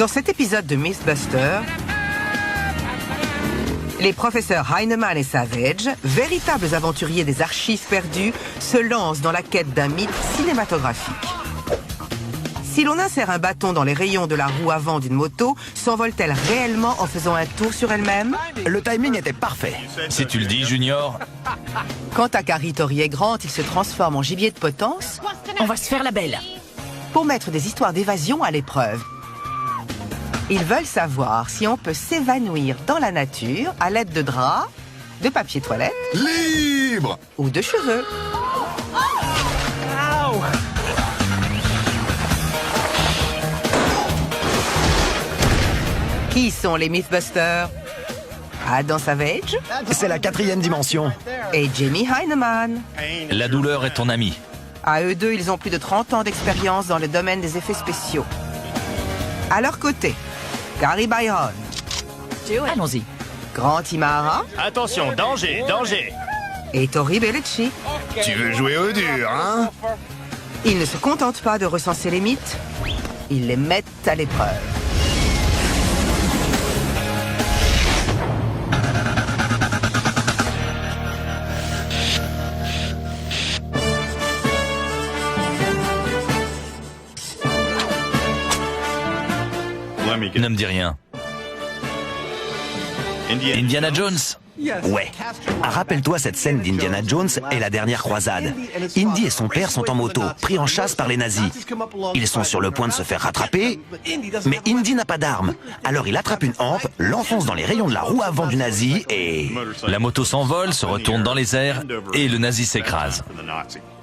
Dans cet épisode de Mythbusters, les professeurs Heinemann et Savage, véritables aventuriers des archives perdues, se lancent dans la quête d'un mythe cinématographique. Si l'on insère un bâton dans les rayons de la roue avant d'une moto, s'envole-t-elle réellement en faisant un tour sur elle-même? Le timing était parfait. Si tu le dis, Junior. Quant à Carrie, Tori et Grant, ils se transforment en gibier de potence On va se faire la belle. pour mettre des histoires d'évasion à l'épreuve. Ils veulent savoir si on peut s'évanouir dans la nature à l'aide de draps, de papier toilette Libre! ou de cheveux. Qui sont les Mythbusters? Adam Savage C'est la 4e dimension. et Jamie Heinemann. La douleur est ton ami. À eux deux, ils ont plus de 30 ans d'expérience dans le domaine des effets spéciaux. À leur côté, Gary Byron, Allons-y. Grant Imahara Attention, danger, danger. et Tori Bellucci. Tu veux jouer au dur, hein? Ils ne se contentent pas de recenser les mythes, ils les mettent à l'épreuve. Ne me dis rien. Indiana Jones? Ouais. Rappelle-toi cette scène d'Indiana Jones et la dernière croisade. Indy et son père sont en moto, pris en chasse par les nazis. Ils sont sur le point de se faire rattraper, mais Indy n'a pas d'arme. Alors il attrape une hampe, l'enfonce dans les rayons de la roue avant du nazi et... La moto s'envole, se retourne dans les airs et le nazi s'écrase.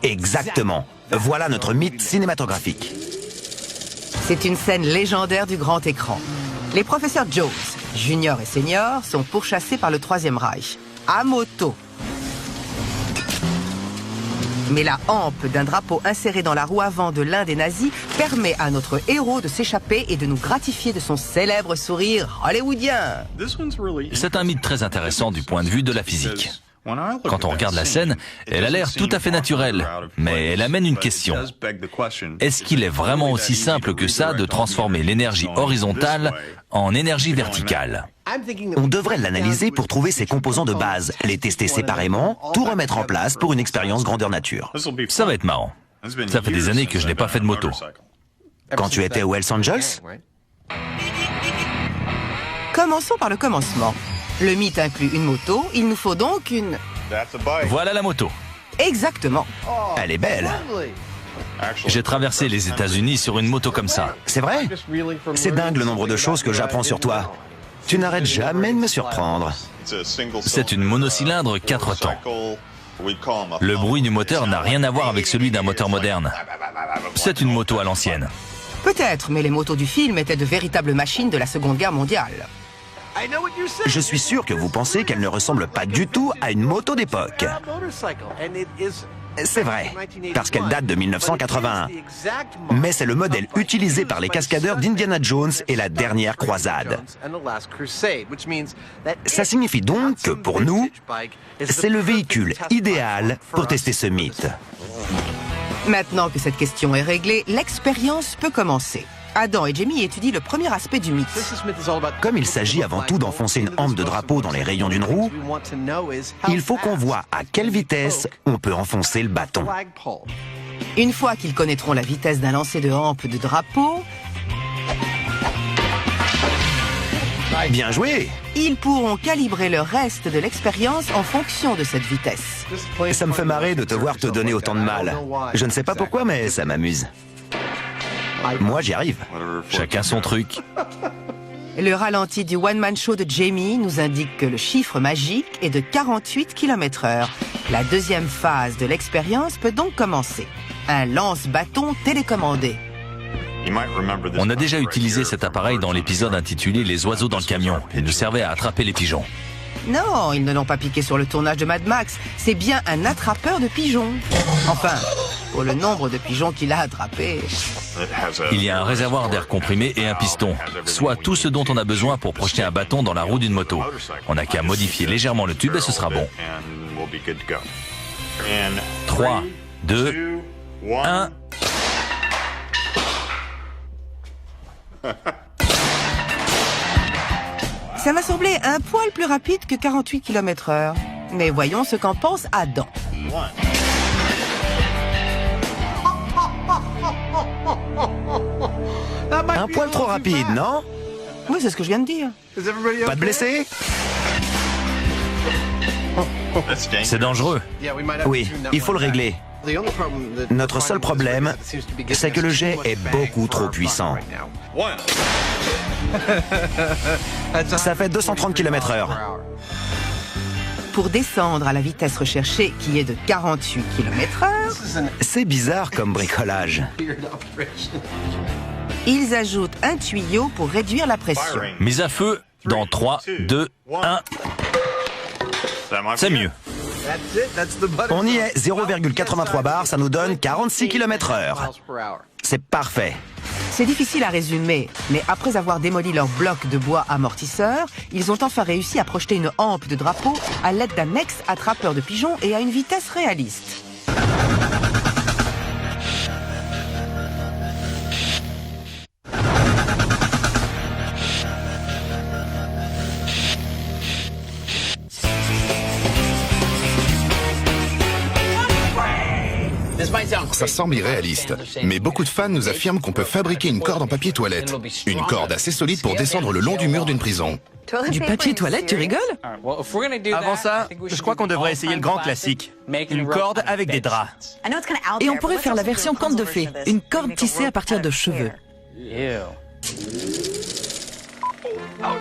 Exactement. Voilà notre mythe cinématographique. C'est une scène légendaire du grand écran. Les professeurs Jones, Junior et Senior, sont pourchassés par le Troisième Reich, à moto. Mais la hampe d'un drapeau inséré dans la roue avant de l'un des nazis permet à notre héros de s'échapper et de nous gratifier de son célèbre sourire hollywoodien. C'est un mythe très intéressant du point de vue de la physique. Quand on regarde la scène, elle a l'air tout à fait naturelle, mais elle amène une question. Est-ce qu'il est vraiment aussi simple que ça de transformer l'énergie horizontale en énergie verticale? On devrait l'analyser pour trouver ses composants de base, les tester séparément, tout remettre en place pour une expérience grandeur nature. Ça va être marrant. Ça fait des années que je n'ai pas fait de moto. Quand tu étais aux Hells Angels, Commençons par le commencement. Le mythe inclut une moto, il nous faut donc une... Voilà la moto. Exactement. elle est belle. J'ai traversé les États-Unis sur une moto comme ça. C'est vrai? C'est dingue le nombre de choses que j'apprends sur toi. Tu n'arrêtes jamais de me surprendre. C'est une monocylindre 4 temps. Le bruit du moteur n'a rien à voir avec celui d'un moteur moderne. C'est une moto à l'ancienne. Peut-être, mais les motos du film étaient de véritables machines de la Seconde Guerre mondiale. Je suis sûr que vous pensez qu'elle ne ressemble pas du tout à une moto d'époque. C'est vrai, parce qu'elle date de 1981. Mais c'est le modèle utilisé par les cascadeurs d'Indiana Jones et la dernière croisade. Ça signifie donc que pour nous, c'est le véhicule idéal pour tester ce mythe. Maintenant que cette question est réglée, l'expérience peut commencer. Adam et Jamie étudient le premier aspect du mythe. Comme il s'agit avant tout d'enfoncer une hampe de drapeau dans les rayons d'une roue, il faut qu'on voit à quelle vitesse on peut enfoncer le bâton. Une fois qu'ils connaîtront la vitesse d'un lancer de hampe de drapeau, Bien joué! ils pourront calibrer le reste de l'expérience en fonction de cette vitesse. Ça me fait marrer de te voir te donner autant de mal. Je ne sais pas pourquoi, mais ça m'amuse. Moi, j'y arrive. Chacun son truc. Le ralenti du one-man show de Jamie nous indique que le chiffre magique est de 48 km/h. La deuxième phase de l'expérience peut donc commencer. Un lance-bâton télécommandé. On a déjà utilisé cet appareil dans l'épisode intitulé « Les oiseaux dans le camion ». Il nous servait à attraper les pigeons. Non, ils ne l'ont pas piqué sur le tournage de Mad Max. C'est bien un attrapeur de pigeons. Enfin, pour le nombre de pigeons qu'il a attrapés. Il y a un réservoir d'air comprimé et un piston, soit tout ce dont on a besoin pour projeter un bâton dans la roue d'une moto. On n'a qu'à modifier légèrement le tube et ce sera bon. 3, 2, 1... Ça m'a semblé un poil plus rapide que 48 km/h. Mais voyons ce qu'en pense Adam. Un poil trop rapide, non? Oui, c'est ce que je viens de dire. Pas de blessés? C'est dangereux. Oui, il faut le régler. Notre seul problème, c'est que le jet est beaucoup trop puissant. Ça fait 230 km/h. Pour descendre à la vitesse recherchée, qui est de 48 km/h, C'est bizarre comme bricolage. ils ajoutent un tuyau pour réduire la pression. Mise à feu dans 3, 2, 1. C'est mieux. On y est, 0,83 bar, ça nous donne 46 km/h. C'est parfait. C'est difficile à résumer, mais après avoir démoli leur bloc de bois amortisseur, ils ont enfin réussi à projeter une hampe de drapeau à l'aide d'un ex-attrapeur de pigeons et à une vitesse réaliste. Ça semble irréaliste, mais beaucoup de fans nous affirment qu'on peut fabriquer une corde en papier toilette. Une corde assez solide pour descendre le long du mur d'une prison. Du papier toilette, tu rigoles? Avant ça, je crois qu'on devrait essayer le grand classique. Une corde avec des draps. Et on pourrait faire la version conte de fées, une corde tissée à partir de cheveux.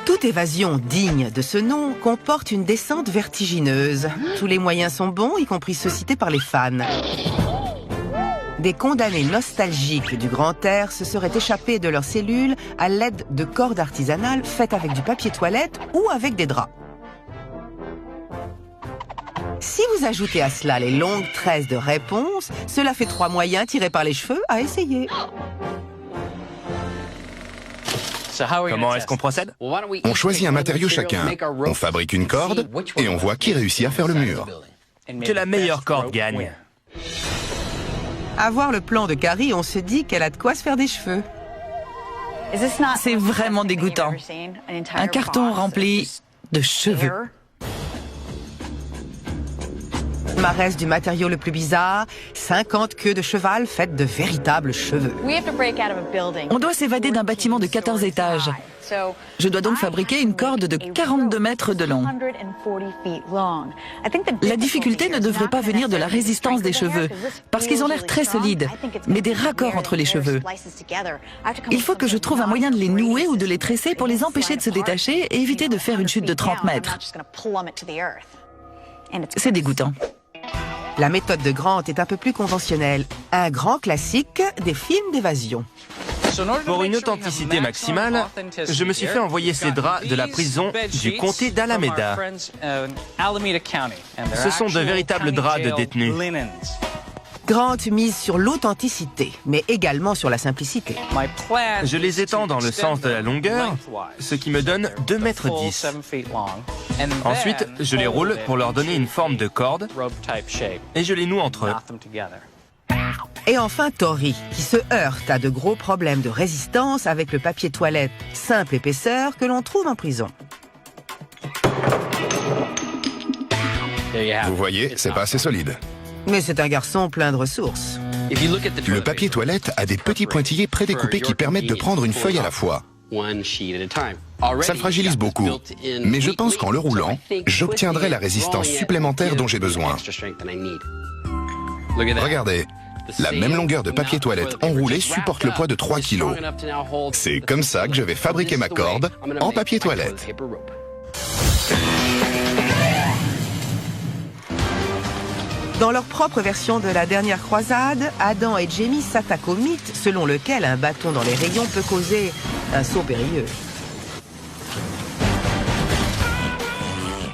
Toute évasion digne de ce nom comporte une descente vertigineuse. Tous les moyens sont bons, y compris ceux cités par les fans. Des condamnés nostalgiques du grand air se seraient échappés de leurs cellules à l'aide de cordes artisanales faites avec du papier toilette ou avec des draps. Si vous ajoutez à cela les longues tresses de réponse, cela fait 3 moyens tirés par les cheveux à essayer. Comment est-ce qu'on procède? On choisit un matériau chacun, on fabrique une corde et on voit qui réussit à faire le mur. Que la meilleure corde gagne. À voir le plan de Carrie, on se dit qu'elle a de quoi se faire des cheveux. C'est vraiment dégoûtant. Un carton rempli de cheveux. Marès du matériau le plus bizarre, 50 queues de cheval faites de véritables cheveux. On doit s'évader d'un bâtiment de 14 étages. Je dois donc fabriquer une corde de 42 mètres de long. La difficulté ne devrait pas venir de la résistance des cheveux, parce qu'ils ont l'air très solides, mais des raccords entre les cheveux. Il faut que je trouve un moyen de les nouer ou de les tresser pour les empêcher de se détacher et éviter de faire une chute de 30 mètres. C'est dégoûtant. La méthode de Grant est un peu plus conventionnelle. Un grand classique des films d'évasion. Pour une authenticité maximale, je me suis fait envoyer ces draps de la prison du comté d'Alameda. Ce sont de véritables draps de détenus. Grant mise sur l'authenticité, mais également sur la simplicité. Je les étends dans le sens de la longueur, ce qui me donne 2,10 mètres. Ensuite, je les roule pour leur donner une forme de corde et je les noue entre eux. Et enfin Tori, qui se heurte à de gros problèmes de résistance avec le papier toilette simple épaisseur que l'on trouve en prison. Vous voyez, c'est pas assez solide. Mais c'est un garçon plein de ressources. Le papier toilette a des petits pointillés prédécoupés qui permettent de prendre une feuille à la fois. Ça le fragilise beaucoup, mais je pense qu'en le roulant, j'obtiendrai la résistance supplémentaire dont j'ai besoin. Regardez, la même longueur de papier toilette enroulé supporte le poids de 3 kilos. C'est comme ça que je vais fabriquer ma corde en papier toilette. Dans leur propre version de la dernière croisade, Adam et Jamie s'attaquent au mythe selon lequel un bâton dans les rayons peut causer un saut périlleux.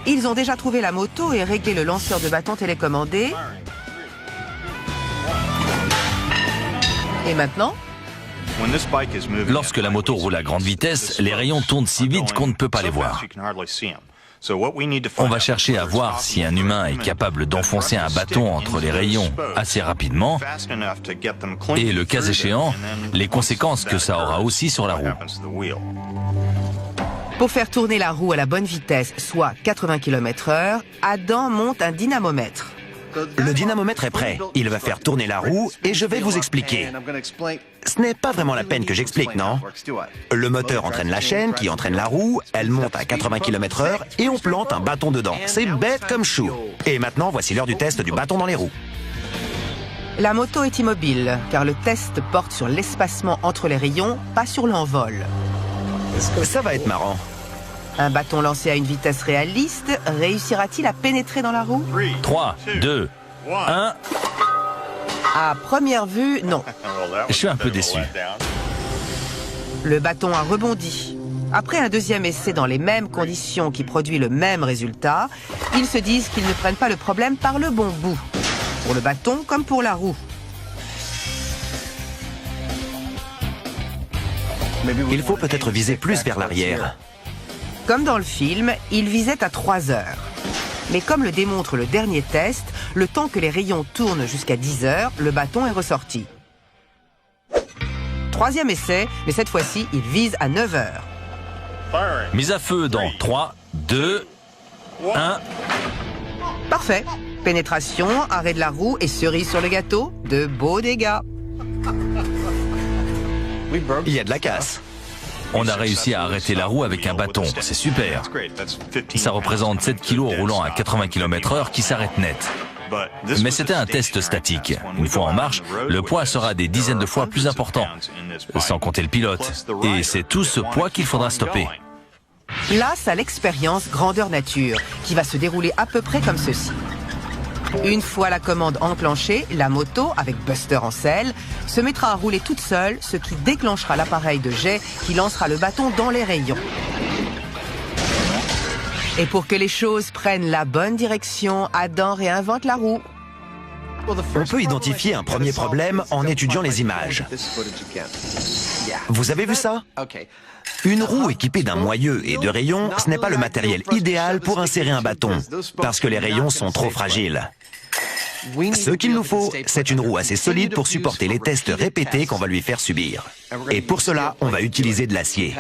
Ils ont déjà trouvé la moto et réglé le lanceur de bâton télécommandé. Et maintenant ? Lorsque la moto roule à grande vitesse, les rayons tournent si vite qu'on ne peut pas les voir. On va chercher à voir si un humain est capable d'enfoncer un bâton entre les rayons assez rapidement et, le cas échéant, les conséquences que ça aura aussi sur la roue. Pour faire tourner la roue à la bonne vitesse, soit 80 km/h, Adam monte un dynamomètre. Le dynamomètre est prêt. Il va faire tourner la roue et je vais vous expliquer. Ce n'est pas vraiment la peine que j'explique, non? Le moteur entraîne la chaîne qui entraîne la roue, elle monte à 80 km/h et on plante un bâton dedans. C'est bête comme chou. Et maintenant, voici l'heure du test du bâton dans les roues. La moto est immobile, car le test porte sur l'espacement entre les rayons, pas sur l'envol. Ça va être marrant. Un bâton lancé à une vitesse réaliste réussira-t-il à pénétrer dans la roue? 3, 2, 1... À première vue, non. Je suis un peu déçu. Le bâton a rebondi. Après un deuxième essai dans les mêmes conditions qui produit le même résultat, ils se disent qu'ils ne prennent pas le problème par le bon bout. Pour le bâton comme pour la roue. Il faut peut-être viser plus vers l'arrière. Comme dans le film, il visait à 3 heures. Mais comme le démontre le dernier test, le temps que les rayons tournent jusqu'à 10 heures, le bâton est ressorti. Troisième essai, mais cette fois-ci, il vise à 9 heures. Mise à feu dans 3, 2, 1... Parfait. Pénétration, arrêt de la roue et cerise sur le gâteau, de beaux dégâts. Il y a de la casse. On a réussi à arrêter la roue avec un bâton, c'est super. Ça représente 7 kilos roulant à 80 km/h qui s'arrête net. Mais c'était un test statique. Une fois en marche, le poids sera des dizaines de fois plus important, sans compter le pilote. Et c'est tout ce poids qu'il faudra stopper. Place à l'expérience grandeur nature, qui va se dérouler à peu près comme ceci. Une fois la commande enclenchée, la moto, avec Buster en selle, se mettra à rouler toute seule, ce qui déclenchera l'appareil de jet qui lancera le bâton dans les rayons. Et pour que les choses prennent la bonne direction, Adam réinvente la roue. On peut identifier un premier problème en étudiant les images. Vous avez vu ça? Une roue équipée d'un moyeu et de rayons, ce n'est pas le matériel idéal pour insérer un bâton, parce que les rayons sont trop fragiles. Ce qu'il nous faut, c'est une roue assez solide pour supporter les tests répétés qu'on va lui faire subir. Et pour cela, on va utiliser de l'acier.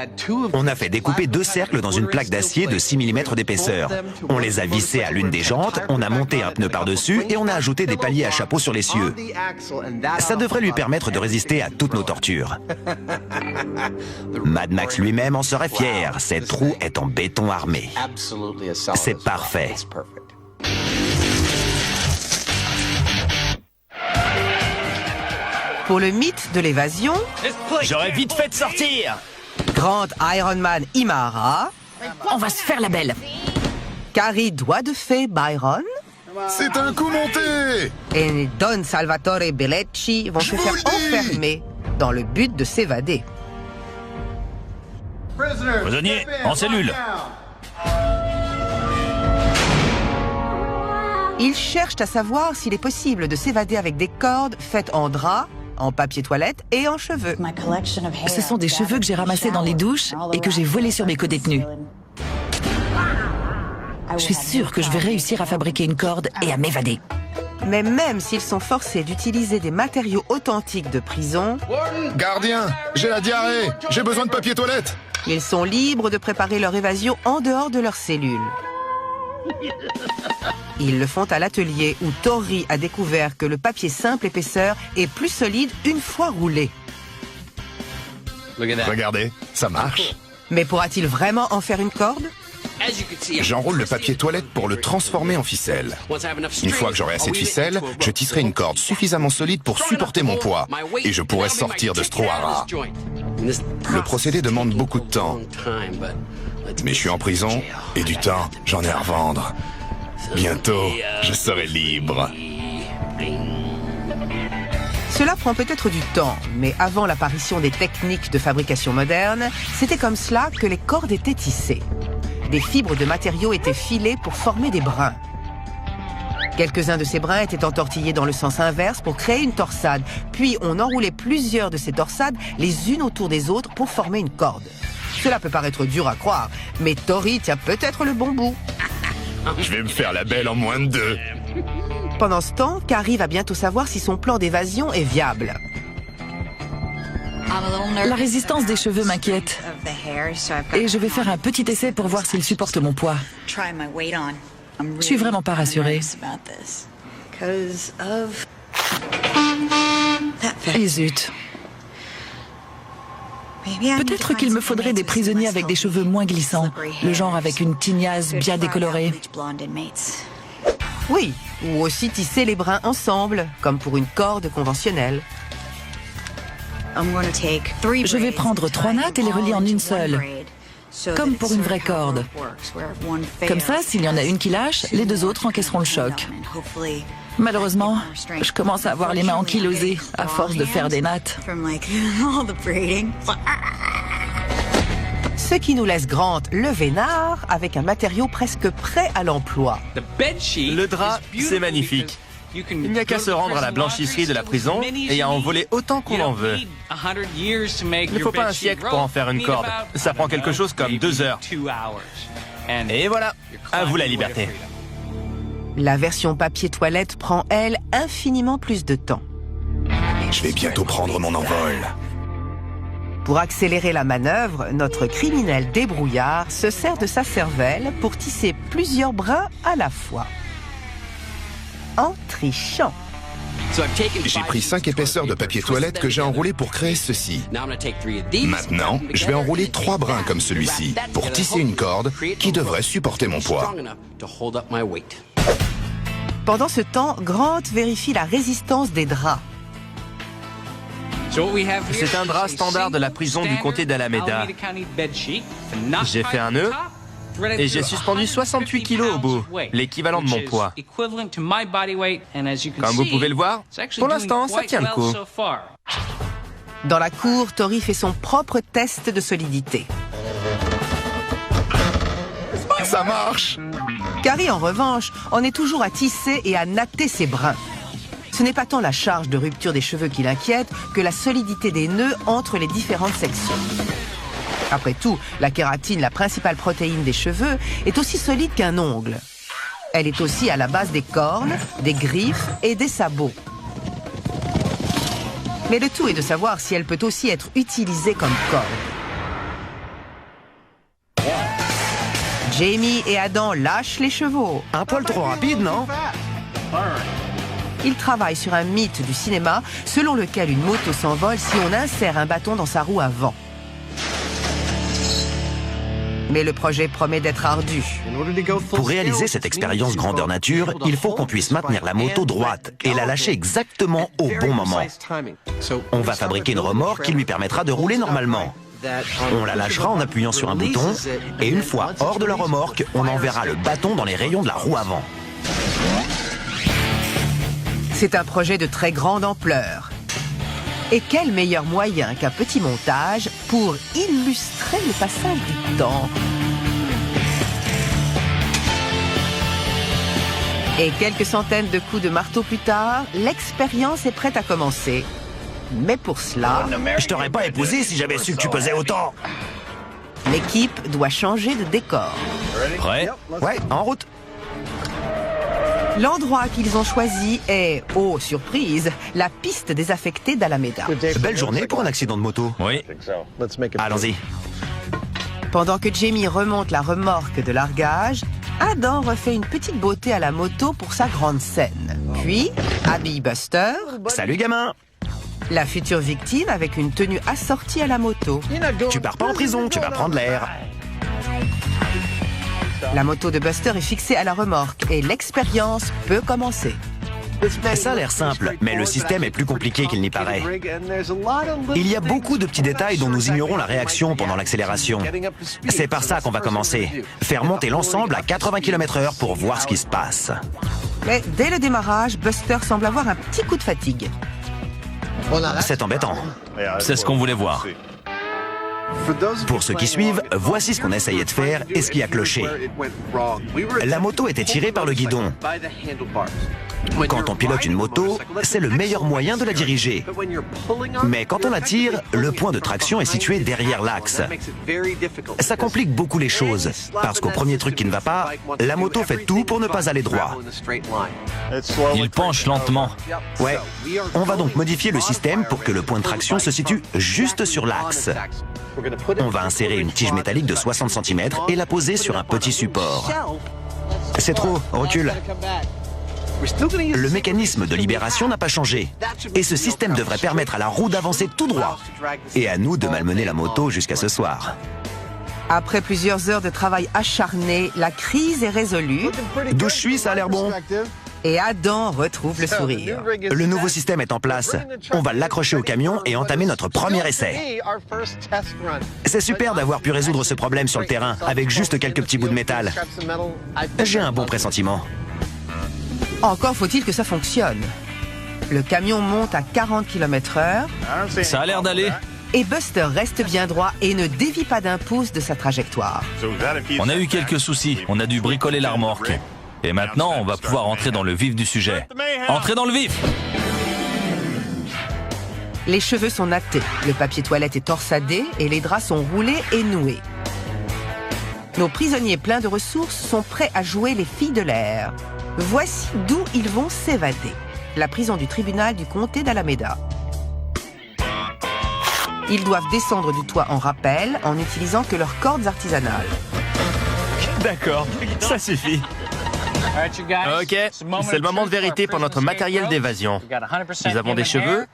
On a fait découper 2 cercles dans une plaque d'acier de 6 mm d'épaisseur. On les a vissés à l'une des jantes, on a monté un pneu par-dessus et on a ajouté des paliers à chapeau sur l'essieu. Ça devrait lui permettre de résister à toutes nos tortures. Mad Max lui-même en serait fier. Cette roue est en béton armé. C'est parfait. Pour le mythe de l'évasion, J'aurais vite fait de sortir. Grant Ironman Imahara, On va se faire la belle. Carrie Doigt de Fée Byron C'est un coup monté! et Don Salvatore Bellecci vont se faire enfermer dans le but de s'évader. Prisonnier, en cellule. Ils cherchent à savoir s'il est possible de s'évader avec des cordes faites en drap, en papier toilette et en cheveux. Ce sont des cheveux que j'ai ramassés dans les douches et que j'ai volés sur mes codétenus. Je suis sûre que je vais réussir à fabriquer une corde et à m'évader. Mais même s'ils sont forcés d'utiliser des matériaux authentiques de prison, Gardien, j'ai la diarrhée! J'ai besoin de papier toilette! ils sont libres de préparer leur évasion en dehors de leur cellule. Ils le font à l'atelier où Tori a découvert que le papier simple épaisseur est plus solide une fois roulé. Regardez, ça marche. Mais pourra-t-il vraiment en faire une corde? J'enroule le papier toilette pour le transformer en ficelle. Une fois que j'aurai assez de ficelle, je tisserai une corde suffisamment solide pour supporter mon poids. Et je pourrai sortir de ce trou à rats. Le procédé demande beaucoup de temps. Mais je suis en prison, et du temps, j'en ai à revendre. Bientôt, je serai libre. Cela prend peut-être du temps, mais avant l'apparition des techniques de fabrication moderne, c'était comme cela que les cordes étaient tissées. Des fibres de matériaux étaient filées pour former des brins. Quelques-uns de ces brins étaient entortillés dans le sens inverse pour créer une torsade, puis on enroulait plusieurs de ces torsades les unes autour des autres pour former une corde. Cela peut paraître dur à croire, mais Tori tient peut-être le bon bout. Je vais me faire la belle en moins de 2. Pendant ce temps, Carrie va bientôt savoir si son plan d'évasion est viable. La résistance des cheveux m'inquiète. Et je vais faire un petit essai pour voir s'il supporte mon poids. Je suis vraiment pas rassurée. Et zut. Peut-être qu'il me faudrait des prisonniers avec des cheveux moins glissants, le genre avec une tignasse bien décolorée. Oui, ou aussi tisser les brins ensemble, comme pour une corde conventionnelle. Je vais prendre 3 nattes et les relier en une seule, comme pour une vraie corde. Comme ça, s'il y en a une qui lâche, les 2 autres encaisseront le choc. Malheureusement, je commence à avoir les mains ankylosées à force de faire des nattes. Ce qui nous laisse Grant le vénard avec un matériau presque prêt à l'emploi. Le drap, c'est magnifique. Il n'y a qu'à se rendre à la blanchisserie de la prison et à en voler autant qu'on en veut. Il ne faut pas un siècle pour en faire une corde. Ça prend quelque chose comme 2 heures. Et voilà, à vous la liberté. La version papier toilette prend, elle, infiniment plus de temps. Je vais bientôt prendre mon envol. Pour accélérer la manœuvre, notre criminel débrouillard se sert de sa cervelle pour tisser plusieurs brins à la fois. En trichant. J'ai pris 5 épaisseurs de papier toilette que j'ai enroulé pour créer ceci. Maintenant, je vais enrouler 3 brins comme celui-ci pour tisser une corde qui devrait supporter mon poids. Pendant ce temps, Grant vérifie la résistance des draps. C'est un drap standard de la prison du comté d'Alameda. J'ai fait un nœud et j'ai suspendu 68 kilos au bout, l'équivalent de mon poids. Comme vous pouvez le voir, pour l'instant, ça tient le coup. Dans la cour, Tori fait son propre test de solidité. Ça marche! Carrie, en revanche, en est toujours à tisser et à natter ses brins. Ce n'est pas tant la charge de rupture des cheveux qui l'inquiète que la solidité des nœuds entre les différentes sections. Après tout, la kératine, la principale protéine des cheveux, est aussi solide qu'un ongle. Elle est aussi à la base des cornes, des griffes et des sabots. Mais le tout est de savoir si elle peut aussi être utilisée comme corde. Jamie et Adam lâchent les chevaux. Un poil trop rapide, non? Ils travaillent sur un mythe du cinéma selon lequel une moto s'envole si on insère un bâton dans sa roue avant. Mais le projet promet d'être ardu. Pour réaliser cette expérience grandeur nature, il faut qu'on puisse maintenir la moto droite et la lâcher exactement au bon moment. On va fabriquer une remorque qui lui permettra de rouler normalement. On la lâchera en appuyant sur un bouton et une fois hors de la remorque, on enverra le bâton dans les rayons de la roue avant. C'est un projet de très grande ampleur. Et quel meilleur moyen qu'un petit montage pour illustrer le passage du temps. Et quelques centaines de coups de marteau plus tard, l'expérience est prête à commencer. Mais pour cela, Je t'aurais pas épousé si j'avais su que tu pesais autant. l'équipe doit changer de décor. Prêt? Ouais, en route. L'endroit qu'ils ont choisi est, oh surprise, la piste désaffectée d'Alameda. Belle journée pour un accident de moto. Oui. Allons-y. Pendant que Jamie remonte la remorque de largage, Adam refait une petite beauté à la moto pour sa grande scène. Puis, habille Buster, Salut gamin. la future victime avec une tenue assortie à la moto. Tu pars pas en prison, tu vas prendre l'air. La moto de Buster est fixée à la remorque et l'expérience peut commencer. Ça a l'air simple, mais le système est plus compliqué qu'il n'y paraît. Il y a beaucoup de petits détails dont nous ignorons la réaction pendant l'accélération. C'est par ça qu'on va commencer. Faire monter l'ensemble à 80 km/h pour voir ce qui se passe. Mais dès le démarrage, Buster semble avoir un petit coup de fatigue. C'est embêtant. C'est ce qu'on voulait voir. Pour ceux qui suivent, voici ce qu'on essayait de faire et ce qui a cloché. La moto était tirée par le guidon. Quand on pilote une moto, c'est le meilleur moyen de la diriger. Mais quand on la tire, le point de traction est situé derrière l'axe. Ça complique beaucoup les choses, parce qu'au premier truc qui ne va pas, la moto fait tout pour ne pas aller droit. Il penche lentement. Ouais. On va donc modifier le système pour que le point de traction se situe juste sur l'axe. On va insérer une tige métallique de 60 cm et la poser sur un petit support. C'est trop, recule. Le mécanisme de libération n'a pas changé. Et ce système devrait permettre à la roue d'avancer tout droit. Et à nous de malmener la moto jusqu'à ce soir. Après plusieurs heures de travail acharné, la crise est résolue D'où je suis, ça a l'air bon. et Adam retrouve le sourire. Le nouveau système est en place. On va l'accrocher au camion et entamer notre premier essai. C'est super d'avoir pu résoudre ce problème sur le terrain, avec juste quelques petits bouts de métal. J'ai un bon pressentiment. Encore faut-il que ça fonctionne. Le camion monte à 40 km/h Ça a l'air d'aller. et Buster reste bien droit et ne dévie pas d'un pouce de sa trajectoire. On a eu quelques soucis. On a dû bricoler la remorque. Et maintenant, on va pouvoir entrer dans le vif du sujet. Entrez dans le vif! Les cheveux sont nattés, le papier toilette est torsadé et les draps sont roulés et noués. Nos prisonniers pleins de ressources sont prêts à jouer les filles de l'air. Voici d'où ils vont s'évader. La prison du tribunal du comté d'Alameda. Ils doivent descendre du toit en rappel en n'utilisant que leurs cordes artisanales. D'accord, ça suffit. Ok, c'est le moment de vérité pour notre matériel d'évasion. Nous avons des cheveux,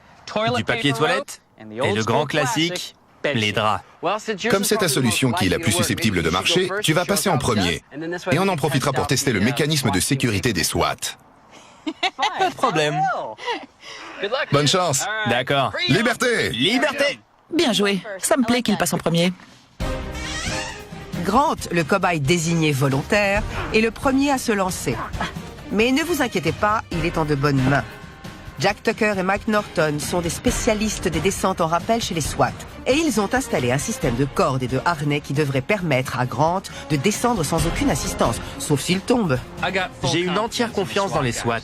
du papier toilette et le grand classique, les draps. Comme c'est ta solution qui est la plus susceptible de marcher, tu vas passer en premier. Et on en profitera pour tester le mécanisme de sécurité des SWAT. Pas de problème. Bonne chance. D'accord. Liberté! Liberté! Bien joué. Ça me plaît qu'il passe en premier. Grant, le cobaye désigné volontaire, est le premier à se lancer. Mais ne vous inquiétez pas, il est en de bonnes mains. Jack Tucker et Mike Norton sont des spécialistes des descentes en rappel chez les SWAT. Et ils ont installé un système de cordes et de harnais qui devrait permettre à Grant de descendre sans aucune assistance, sauf s'il tombe. J'ai une entière confiance dans les SWAT.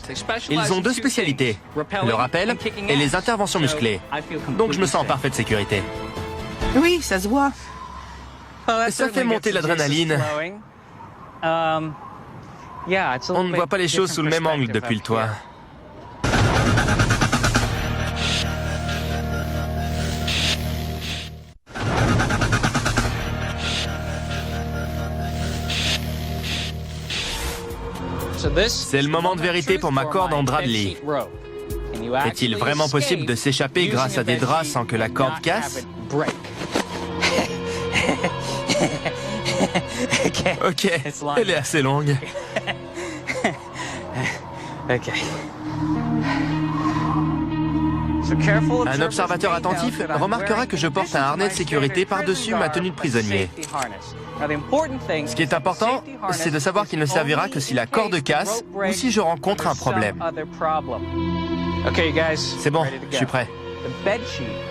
Ils ont deux spécialités, le rappel et les interventions musclées. Donc je me sens en parfaite sécurité. Oui, ça se voit. Ça fait monter l'adrénaline. On ne voit pas les choses sous le même angle depuis le toit. C'est le moment de vérité pour ma corde en drap de lit. Est-il vraiment possible de s'échapper grâce à des draps sans que la corde casse? Ok, elle est assez longue. Un observateur attentif remarquera que je porte un harnais de sécurité par-dessus ma tenue de prisonnier. Ce qui est important, c'est de savoir qu'il ne servira que si la corde casse ou si je rencontre un problème. C'est bon, je suis prêt.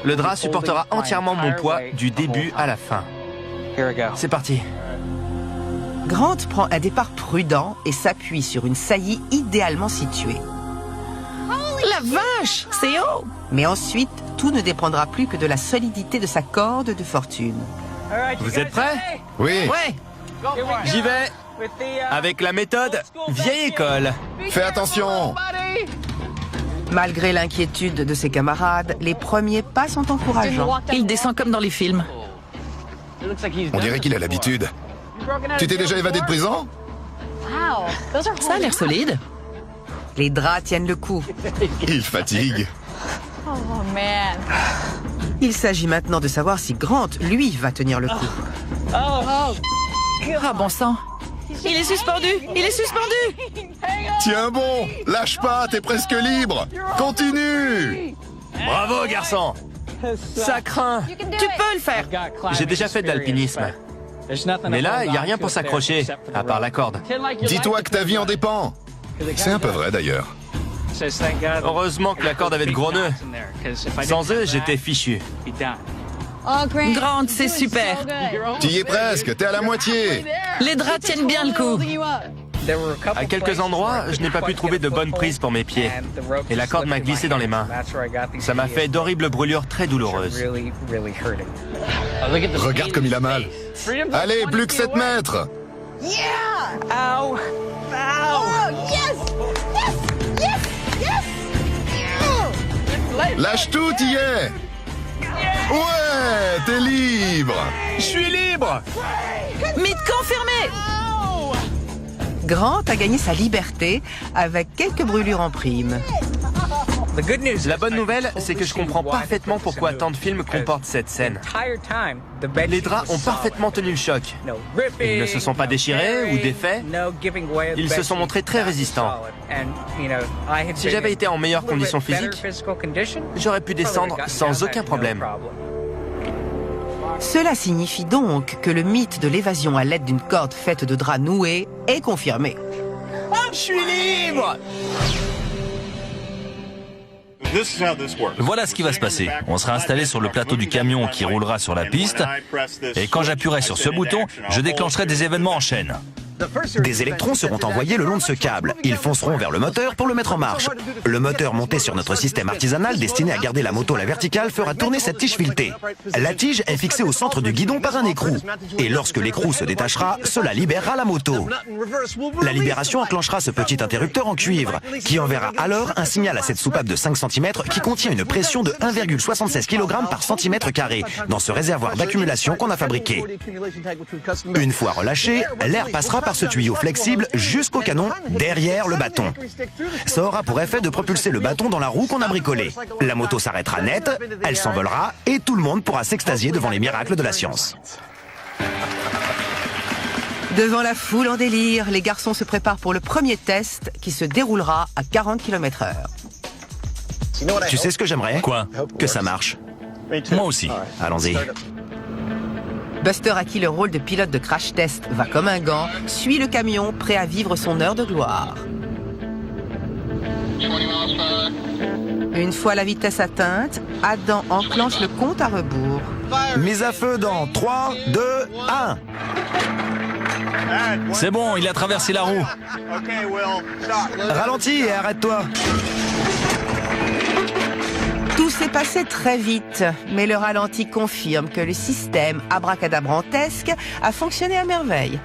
Le drap supportera entièrement mon poids du début à la fin. C'est parti. Grant prend un départ prudent et s'appuie sur une saillie idéalement située. La vache, c'est haut. Mais ensuite, tout ne dépendra plus que de la solidité de sa corde de fortune. Vous êtes prêts? Oui. Ouais. J'y vais. Avec la méthode vieille école. Fais attention. Malgré l'inquiétude de ses camarades, les premiers pas sont encourageants. Il descend comme dans les films. On dirait qu'il a l'habitude. Tu t'es déjà évadé de prison? Ça a l'air solide. Les draps tiennent le coup. Il fatigue. Il s'agit maintenant de savoir si Grant, lui, va tenir le coup. Ah bon sang. Il est suspendu. Il est suspendu. Tiens bon, lâche pas, t'es presque libre. Continue. Bravo, garçon. Ça craint. Tu peux le faire. J'ai déjà fait de l'alpinisme. Mais là, il n'y a rien pour s'accrocher, à part la corde. Dis-toi que ta vie en dépend. C'est un peu vrai d'ailleurs. Heureusement que la corde avait de gros nœuds. Sans eux, j'étais fichu. Grant, c'est super. Tu y es presque, t'es à la moitié. Les draps tiennent bien le coup. À quelques endroits, je n'ai pas pu trouver de bonne prise pour mes pieds. Et la corde m'a glissé dans les mains. Ça m'a fait d'horribles brûlures très douloureuses. Regarde comme il a mal. Allez, plus que 7 mètres. Lâche tout, t'y es. Ouais, t'es libre. Je suis libre! Mythe confirmé! Grant a gagné sa liberté avec quelques brûlures en prime. La bonne nouvelle, c'est que je comprends parfaitement pourquoi tant de films comportent cette scène. Les draps ont parfaitement tenu le choc. Ils ne se sont pas déchirés ou défaits. Ils se sont montrés très résistants. Si j'avais été en meilleures conditions physiques, j'aurais pu descendre sans aucun problème. Cela signifie donc que le mythe de l'évasion à l'aide d'une corde faite de draps noués est confirmé. Je suis libre! Voilà ce qui va se passer. On sera installé sur le plateau du camion qui roulera sur la piste. Et quand j'appuierai sur ce bouton, je déclencherai des événements en chaîne. Des électrons seront envoyés le long de ce câble. Ils fonceront vers le moteur pour le mettre en marche. Le moteur monté sur notre système artisanal destiné à garder la moto à la verticale fera tourner cette tige filetée. La tige est fixée au centre du guidon par un écrou. Et lorsque l'écrou se détachera, cela libérera la moto. La libération enclenchera ce petit interrupteur en cuivre qui enverra alors un signal à cette soupape de 5 cm qui contient une pression de 1,76 kg par centimètre carré dans ce réservoir d'accumulation qu'on a fabriqué. Une fois relâché, l'air passera par ce tuyau flexible jusqu'au canon derrière le bâton. Ça aura pour effet de propulser le bâton dans la roue qu'on a bricolée. La moto s'arrêtera net, elle s'envolera et tout le monde pourra s'extasier devant les miracles de la science. Devant la foule en délire, les garçons se préparent pour le premier test qui se déroulera à 40 km/h. Tu sais ce que j'aimerais? Quoi? Que ça marche. Moi aussi. Allons-y. Buster, à qui le rôle de pilote de crash test va comme un gant, suit le camion prêt à vivre son heure de gloire. Une fois la vitesse atteinte, Adam enclenche le compte à rebours. Mise à feu dans 3, 2, 1. C'est bon, il a traversé la roue. Ralentis et arrête-toi. Tout s'est passé très vite, mais le ralenti confirme que le système abracadabrantesque a fonctionné à merveille.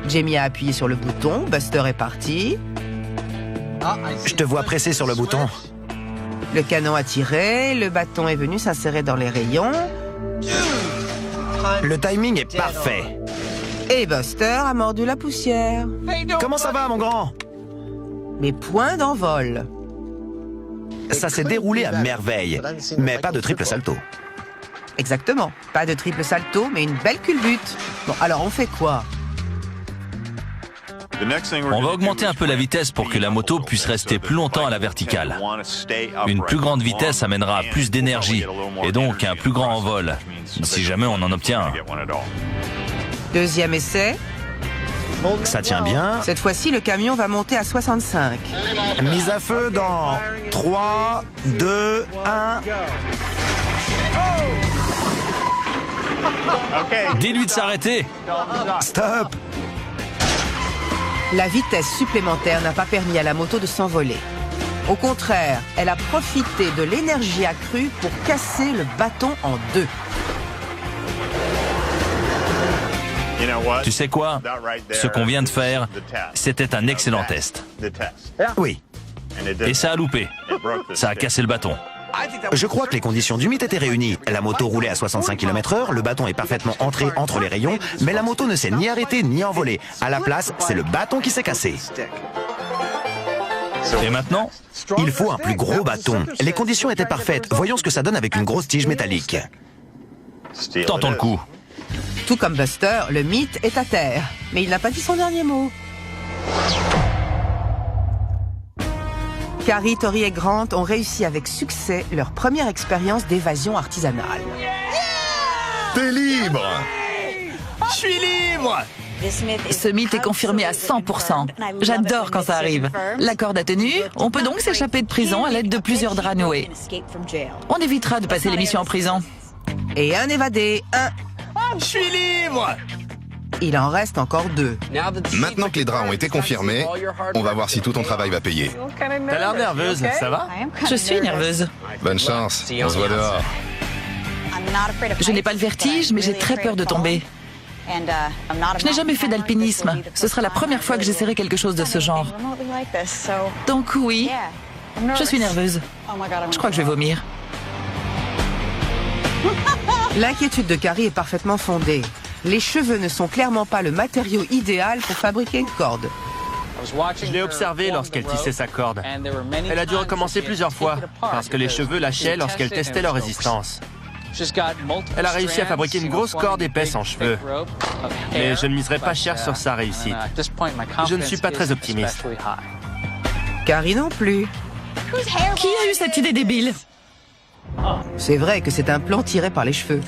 Jamie a appuyé sur le bouton, Buster est parti. Je te vois presser sur le bouton. Le canon a tiré, le bâton est venu s'insérer dans les rayons. Le timing est parfait. Et Buster a mordu la poussière. Comment ça va, mon grand? Mais point d'envol. Ça s'est déroulé à merveille, mais pas de triple salto. Exactement. Pas de triple salto, mais une belle culbute. Bon, alors on fait quoi? On va augmenter un peu la vitesse pour que la moto puisse rester plus longtemps à la verticale. Une plus grande vitesse amènera plus d'énergie et donc un plus grand envol, si jamais on en obtient un. Deuxième essai. Ça tient bien. Cette fois-ci, le camion va monter à 65. Mise à feu dans 3, 2, 1. Dis-lui de s'arrêter. Stop. La vitesse supplémentaire n'a pas permis à la moto de s'envoler. Au contraire, elle a profité de l'énergie accrue pour casser le bâton en deux. Tu sais quoi? Ce qu'on vient de faire, c'était un excellent test. Oui. Et ça a loupé. Ça a cassé le bâton. Je crois que les conditions du mythe étaient réunies. La moto roulait à 65 km/h, le bâton est parfaitement entré entre les rayons, mais la moto ne s'est ni arrêtée ni envolée. À la place, c'est le bâton qui s'est cassé. Et maintenant? Il faut un plus gros bâton. Les conditions étaient parfaites. Voyons ce que ça donne avec une grosse tige métallique. Tentons le coup. Tout comme Buster, le mythe est à terre. Mais il n'a pas dit son dernier mot. Carrie, Tori et Grant ont réussi avec succès leur première expérience d'évasion artisanale. T'es libre! Je suis libre! Ce mythe est confirmé à 100%. J'adore quand ça arrive. La corde a tenu, on peut donc s'échapper de prison à l'aide de plusieurs draps noués. On évitera de passer l'émission en prison. Et un évadé, un... Je suis libre! Il en reste encore 2. Maintenant que les draps ont été confirmés, on va voir si tout ton travail va payer. T'as l'air nerveuse, ça va? Je suis nerveuse. Bonne chance, on se voit dehors. Je n'ai pas le vertige, mais j'ai très peur de tomber. Je n'ai jamais fait d'alpinisme. Ce sera la première fois que j'essaierai quelque chose de ce genre. Donc oui, je suis nerveuse. Je crois que je vais vomir. L'inquiétude de Carrie est parfaitement fondée. Les cheveux ne sont clairement pas le matériau idéal pour fabriquer une corde. Je l'ai observée lorsqu'elle tissait sa corde. Elle a dû recommencer plusieurs fois, parce que les cheveux lâchaient lorsqu'elle testait leur résistance. Elle a réussi à fabriquer une grosse corde épaisse en cheveux. Mais je ne miserai pas cher sur sa réussite. Je ne suis pas très optimiste. Carrie non plus. Qui a eu cette idée débile? C'est vrai que c'est un plan tiré par les cheveux.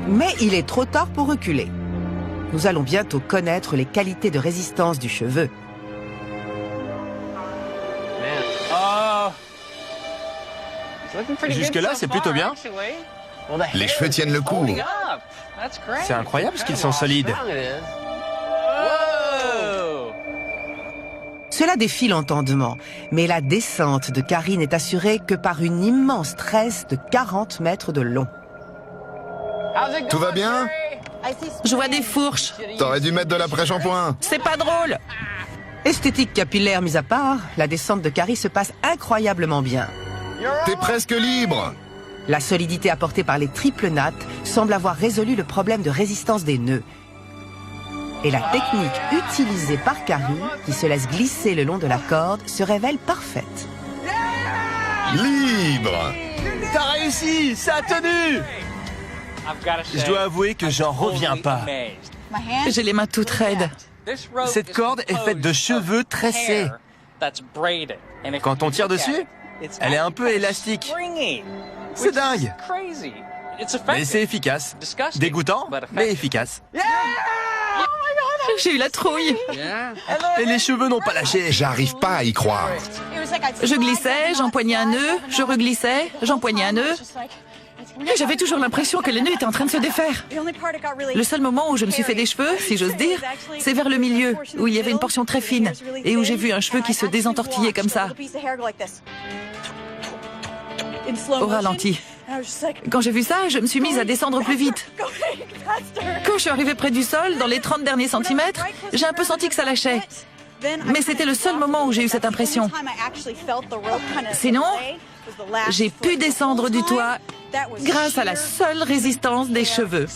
Mais il est trop tard pour reculer. Nous allons bientôt connaître les qualités de résistance du cheveu. Jusque-là, c'est plutôt bien. Les cheveux tiennent le coup. C'est incroyable ce qu'ils sont solides. Cela défie l'entendement, mais la descente de Carrie n'est assurée que par une immense tresse de 40 mètres de long. Tout va bien? Je vois des fourches. T'aurais dû mettre de l'après-shampoing. C'est pas drôle. Esthétique capillaire mise à part, la descente de Carrie se passe incroyablement bien. T'es presque libre. La solidité apportée par les triples nattes semble avoir résolu le problème de résistance des nœuds. Et la technique utilisée par Carrie, qui se laisse glisser le long de la corde, se révèle parfaite. Libre. T'as réussi, ça a tenu. Je dois avouer que j'en reviens pas. J'ai les mains toutes raides. Cette corde est faite de cheveux tressés. Quand on tire dessus, elle est un peu élastique. C'est dingue. Mais c'est efficace. Dégoûtant, mais efficace. J'ai eu la trouille. Et les cheveux n'ont pas lâché. J'arrive pas à y croire. Je glissais, j'empoignais un nœud, je reglissais, j'empoignais un nœud. Et j'avais toujours l'impression que le nœud était en train de se défaire. Le seul moment où je me suis fait des cheveux, si j'ose dire, c'est vers le milieu, où il y avait une portion très fine, et où j'ai vu un cheveu qui se désentortillait comme ça. Au ralenti. Quand j'ai vu ça, je me suis mise à descendre plus vite. Quand je suis arrivée près du sol, dans les 30 derniers centimètres, j'ai un peu senti que ça lâchait. Mais c'était le seul moment où j'ai eu cette impression. Sinon, j'ai pu descendre du toit grâce à la seule résistance des cheveux.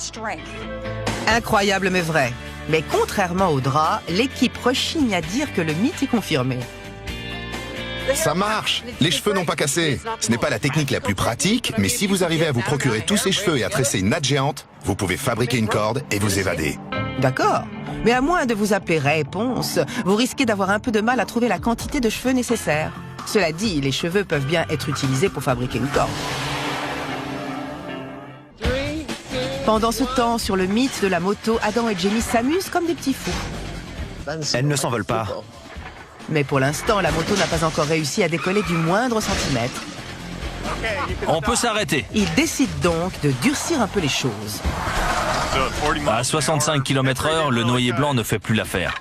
Incroyable mais vrai. Mais contrairement au drap, l'équipe rechigne à dire que le mythe est confirmé. Ça marche. Les cheveux n'ont pas cassé. Ce n'est pas la technique la plus pratique, mais si vous arrivez à vous procurer tous ces cheveux et à tresser une natte géante, vous pouvez fabriquer une corde et vous évader. D'accord. Mais à moins de vous appeler Ray Ponce, vous risquez d'avoir un peu de mal à trouver la quantité de cheveux nécessaire. Cela dit, les cheveux peuvent bien être utilisés pour fabriquer une corde. Pendant ce temps, sur le mythe de la moto, Adam et Jamie s'amusent comme des petits fous. Elle ne s'envole pas. Mais pour l'instant, la moto n'a pas encore réussi à décoller du moindre centimètre. On peut s'arrêter. Ils décident donc de durcir un peu les choses. À 65 km/h, le noyer blanc ne fait plus l'affaire.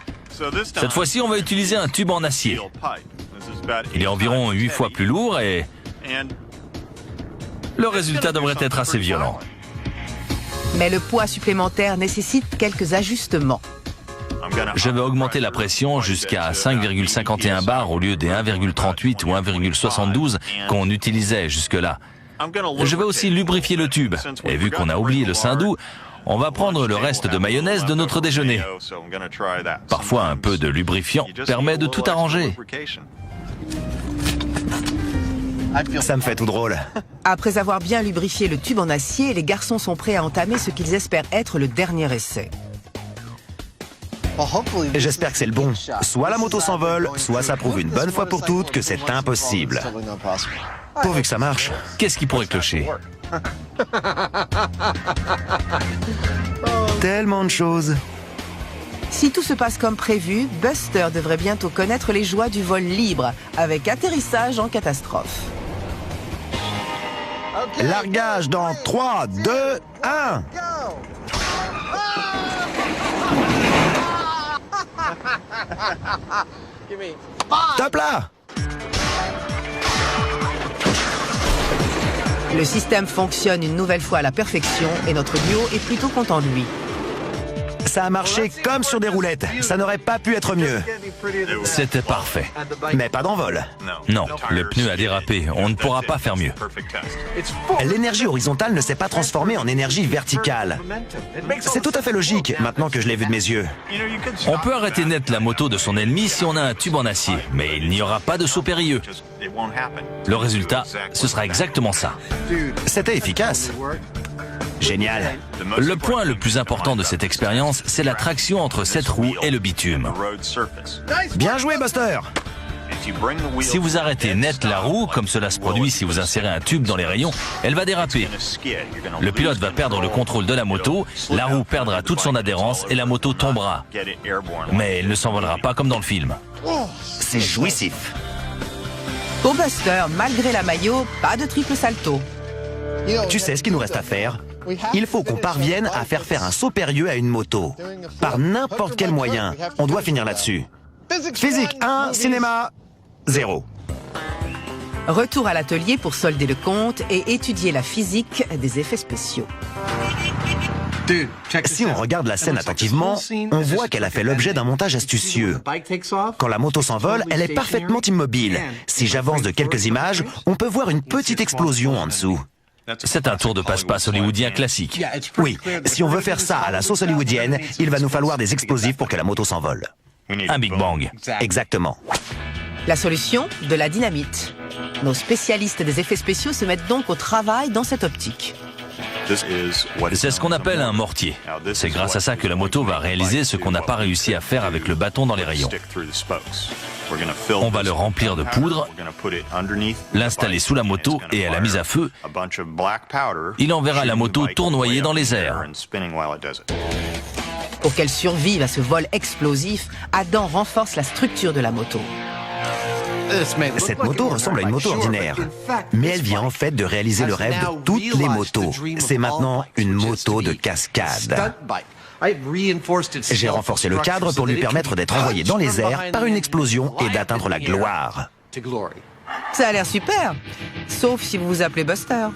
Cette fois-ci, on va utiliser un tube en acier. Il est environ 8 fois plus lourd et le résultat devrait être assez violent. Mais le poids supplémentaire nécessite quelques ajustements. Je vais augmenter la pression jusqu'à 5,51 bars au lieu des 1,38 ou 1,72 qu'on utilisait jusque-là. Je vais aussi lubrifier le tube. Et vu qu'on a oublié le saindoux, on va prendre le reste de mayonnaise de notre déjeuner. Parfois, un peu de lubrifiant permet de tout arranger. Ça me fait tout drôle. Après avoir bien lubrifié le tube en acier, les garçons sont prêts à entamer ce qu'ils espèrent être le dernier essai. J'espère que c'est le bon. Soit la moto s'envole, soit ça prouve une bonne fois pour toutes que c'est impossible. Pourvu que ça marche. Qu'est-ce qui pourrait clocher? Tellement de choses. Si tout se passe comme prévu, Buster devrait bientôt connaître les joies du vol libre, avec atterrissage en catastrophe. Largage dans 3, 2, 1. Top là! Le système fonctionne une nouvelle fois à la perfection et notre duo est plutôt content de lui. Ça a marché comme sur des roulettes. Ça n'aurait pas pu être mieux. C'était parfait. Mais pas d'envol. Non, le pneu a dérapé. On ne pourra pas faire mieux. L'énergie horizontale ne s'est pas transformée en énergie verticale. C'est tout à fait logique, maintenant que je l'ai vu de mes yeux. On peut arrêter net la moto de son ennemi si on a un tube en acier, mais il n'y aura pas de saut périlleux. Le résultat, ce sera exactement ça. C'était efficace. Génial. Le point le plus important de cette expérience, c'est la traction entre cette roue et le bitume. Bien joué, Buster. Si vous arrêtez net la roue, comme cela se produit si vous insérez un tube dans les rayons, elle va déraper. Le pilote va perdre le contrôle de la moto, la roue perdra toute son adhérence et la moto tombera. Mais elle ne s'envolera pas comme dans le film. C'est jouissif. Pour Buster, malgré la maillot, pas de triple salto. Tu sais ce qu'il nous reste à faire? Il faut qu'on parvienne à faire un saut périlleux à une moto. Par n'importe quel moyen. On doit finir là-dessus. Physique 1, cinéma 0. Retour à l'atelier pour solder le compte et étudier la physique des effets spéciaux. Si on regarde la scène attentivement, on voit qu'elle a fait l'objet d'un montage astucieux. Quand la moto s'envole, elle est parfaitement immobile. Si j'avance de quelques images, on peut voir une petite explosion en dessous. C'est un tour de passe-passe hollywoodien classique. Oui, si on veut faire ça à la sauce hollywoodienne, il va nous falloir des explosifs pour que la moto s'envole. Un Big Bang. Exactement. La solution, de la dynamite. Nos spécialistes des effets spéciaux se mettent donc au travail dans cette optique. C'est ce qu'on appelle un mortier. C'est grâce à ça que la moto va réaliser ce qu'on n'a pas réussi à faire avec le bâton dans les rayons. On va le remplir de poudre, l'installer sous la moto et à la mise à feu, il enverra la moto tournoyer dans les airs. Pour qu'elle survive à ce vol explosif, Adam renforce la structure de la moto. Cette moto ressemble à une moto ordinaire, mais elle vient en fait de réaliser le rêve de toutes les motos. C'est maintenant une moto de cascade. J'ai renforcé le cadre pour lui permettre d'être envoyé dans les airs par une explosion et d'atteindre la gloire. Ça a l'air super, sauf si vous vous appelez Buster.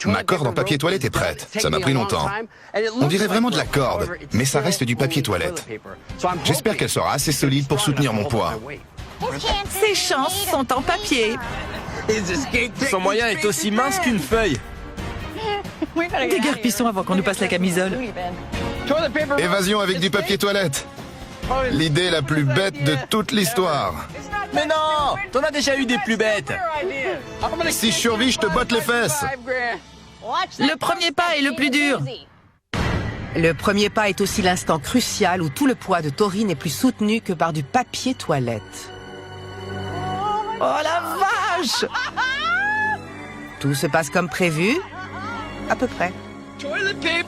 Ma corde en papier toilette est prête. Ça m'a pris longtemps. On dirait vraiment de la corde, mais ça reste du papier toilette. J'espère qu'elle sera assez solide pour soutenir mon poids. Ses chances sont en papier. Son moyen est aussi mince qu'une feuille. Déguerpissons avant qu'on nous passe la camisole. Évasion avec du papier toilette. L'idée la plus bête de toute l'histoire. Mais non! T'en as déjà eu des plus bêtes! Si je survis, je te botte les fesses. Le premier pas est le plus dur. Le premier pas est aussi l'instant crucial où tout le poids de Tori n'est plus soutenu que par du papier toilette. Oh la vache! Tout se passe comme prévu, à peu près.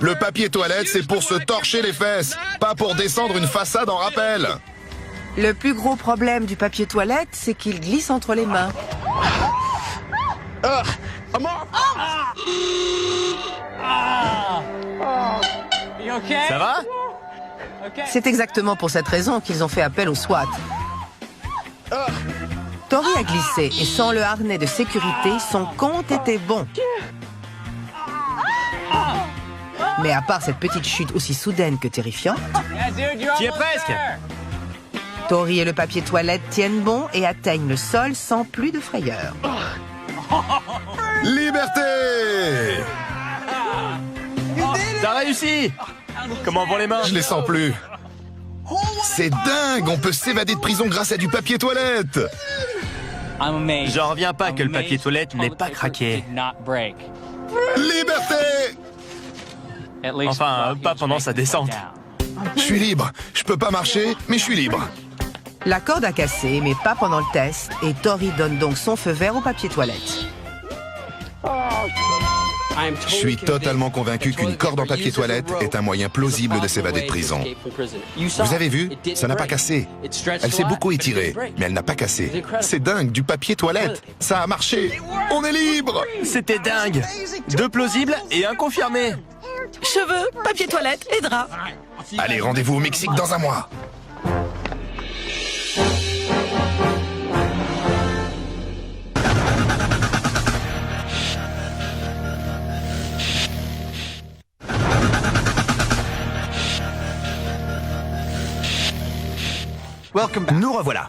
Le papier toilette, c'est pour se torcher les fesses, pas pour descendre une façade en rappel. Le plus gros problème du papier toilette, c'est qu'il glisse entre les mains. Ça va? C'est exactement pour cette raison qu'ils ont fait appel au SWAT. Tori a glissé et sans le harnais de sécurité, son compte était bon. Mais à part cette petite chute aussi soudaine que terrifiante, Tu y es presque! Tori et le papier toilette tiennent bon et atteignent le sol sans plus de frayeur. Liberté! T'as réussi! Comment vont les mains? Je les sens plus. C'est dingue, on peut s'évader de prison grâce à du papier toilette. J'en reviens pas que le papier toilette n'ait pas craqué. Liberté! Enfin, pas pendant sa descente. Je suis libre. Je peux pas marcher, mais je suis libre. La corde a cassé, mais pas pendant le test, et Tori donne donc son feu vert au papier toilette. Je suis totalement convaincu qu'une corde en papier toilette est un moyen plausible de s'évader de prison. Vous avez vu? Ça n'a pas cassé. Elle s'est beaucoup étirée, mais elle n'a pas cassé. C'est dingue, du papier toilette. Ça a marché. On est libre! C'était dingue! Deux plausibles et un confirmé. cheveux, papier toilette et draps. Allez, rendez-vous au Mexique dans un mois. Nous revoilà.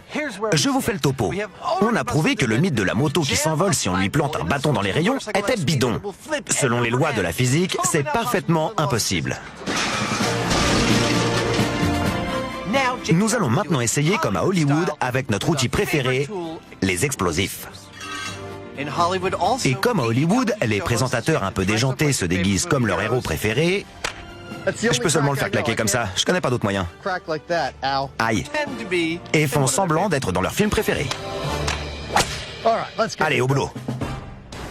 Je vous fais le topo. On a prouvé que le mythe de la moto qui s'envole si on lui plante un bâton dans les rayons était bidon. Selon les lois de la physique, c'est parfaitement impossible. Nous allons maintenant essayer comme à Hollywood avec notre outil préféré, les explosifs. Et comme à Hollywood, les présentateurs un peu déjantés se déguisent comme leur héros préféré, je peux seulement le faire claquer comme ça, je connais pas d'autre moyen. Aïe. Et font semblant d'être dans leur film préféré. Allez, au boulot.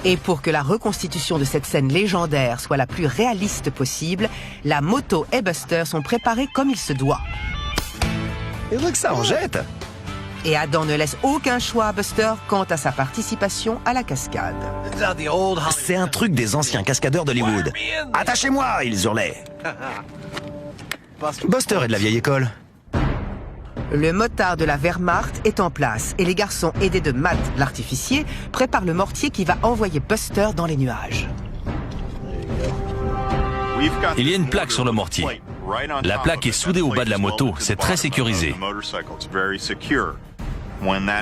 Et pour que la reconstitution de cette scène légendaire soit la plus réaliste possible, la moto et Buster sont préparés comme il se doit. Et que ça en jette. Et Adam ne laisse aucun choix à Buster quant à sa participation à la cascade. C'est un truc des anciens cascadeurs d'Hollywood. Attachez-moi, ils hurlaient. Buster est de la vieille école. Le motard de la Wehrmacht est en place et les garçons, aidés de Matt, l'artificier, préparent le mortier qui va envoyer Buster dans les nuages. Il y a une plaque sur le mortier. La plaque est soudée au bas de la moto, c'est très sécurisé.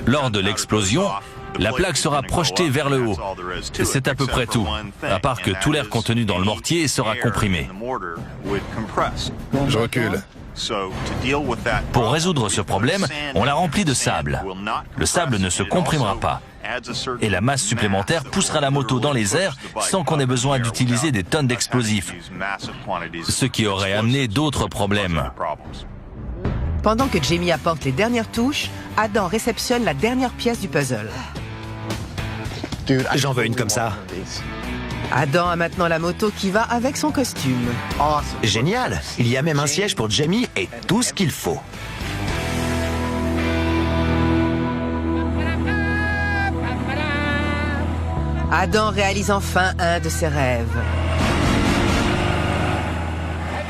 Lors de l'explosion, la plaque sera projetée vers le haut. C'est à peu près tout, à part que tout l'air contenu dans le mortier sera comprimé. Je recule. Pour résoudre ce problème, on l'a rempli de sable. Le sable ne se comprimera pas. Et la masse supplémentaire poussera la moto dans les airs sans qu'on ait besoin d'utiliser des tonnes d'explosifs. Ce qui aurait amené d'autres problèmes. Pendant que Jamie apporte les dernières touches, Adam réceptionne la dernière pièce du puzzle. J'en veux une comme ça. Adam a maintenant la moto qui va avec son costume. Génial. Il y a même un siège pour Jamie et tout ce qu'il faut. Adam réalise enfin un de ses rêves.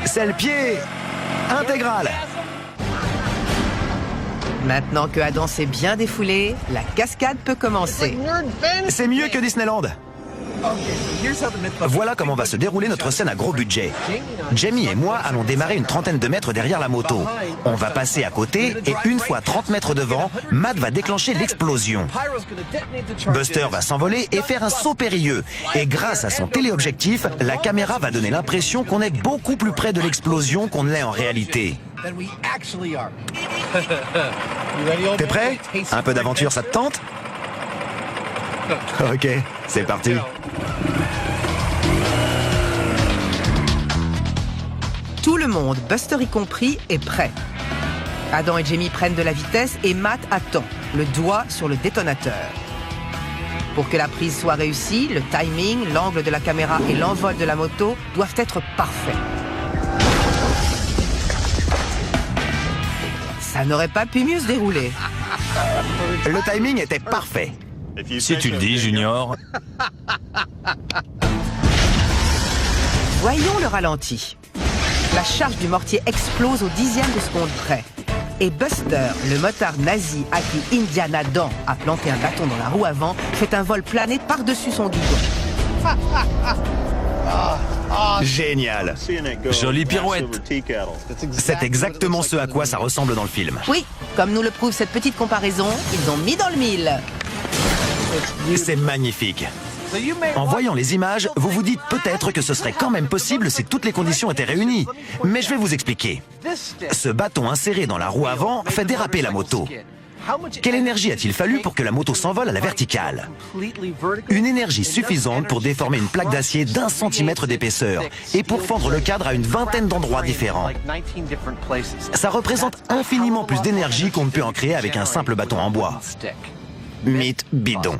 C'est le pied intégral. Maintenant que Adam s'est bien défoulé, la cascade peut commencer. C'est mieux que Disneyland. Voilà comment va se dérouler notre scène à gros budget. Jamie et moi allons démarrer une trentaine de mètres derrière la moto. On va passer à côté et une fois 30 mètres devant, Matt va déclencher l'explosion. Buster va s'envoler et faire un saut périlleux. Et grâce à son téléobjectif, la caméra va donner l'impression qu'on est beaucoup plus près de l'explosion qu'on ne l'est en réalité. T'es prêt? Un peu d'aventure, ça te tente? Ok, c'est parti. Tout le monde, Buster y compris, est prêt. Adam et Jamie prennent de la vitesse et Matt attend, le doigt sur le détonateur. Pour que la prise soit réussie, le timing, l'angle de la caméra et l'envol de la moto doivent être parfaits. Ça n'aurait pas pu mieux se dérouler. Le timing était parfait. Si tu le dis, Junior. Voyons le ralenti. La charge du mortier explose au 10e de seconde près. Et Buster, le motard nazi à qui Indiana Dan a planté un bâton dans la roue avant, fait un vol plané par-dessus son guidon. Génial. Jolie pirouette. C'est exactement ce à quoi ça ressemble dans le film. Oui, comme nous le prouve cette petite comparaison, ils ont mis dans le mille. C'est magnifique. En voyant les images, vous vous dites peut-être que ce serait quand même possible si toutes les conditions étaient réunies. Mais je vais vous expliquer. Ce bâton inséré dans la roue avant fait déraper la moto. Quelle énergie a-t-il fallu pour que la moto s'envole à la verticale? Une énergie suffisante pour déformer une plaque d'acier d'1 centimètre d'épaisseur et pour fendre le cadre à une vingtaine d'endroits différents. Ça représente infiniment plus d'énergie qu'on ne peut en créer avec un simple bâton en bois. Mythe bidon.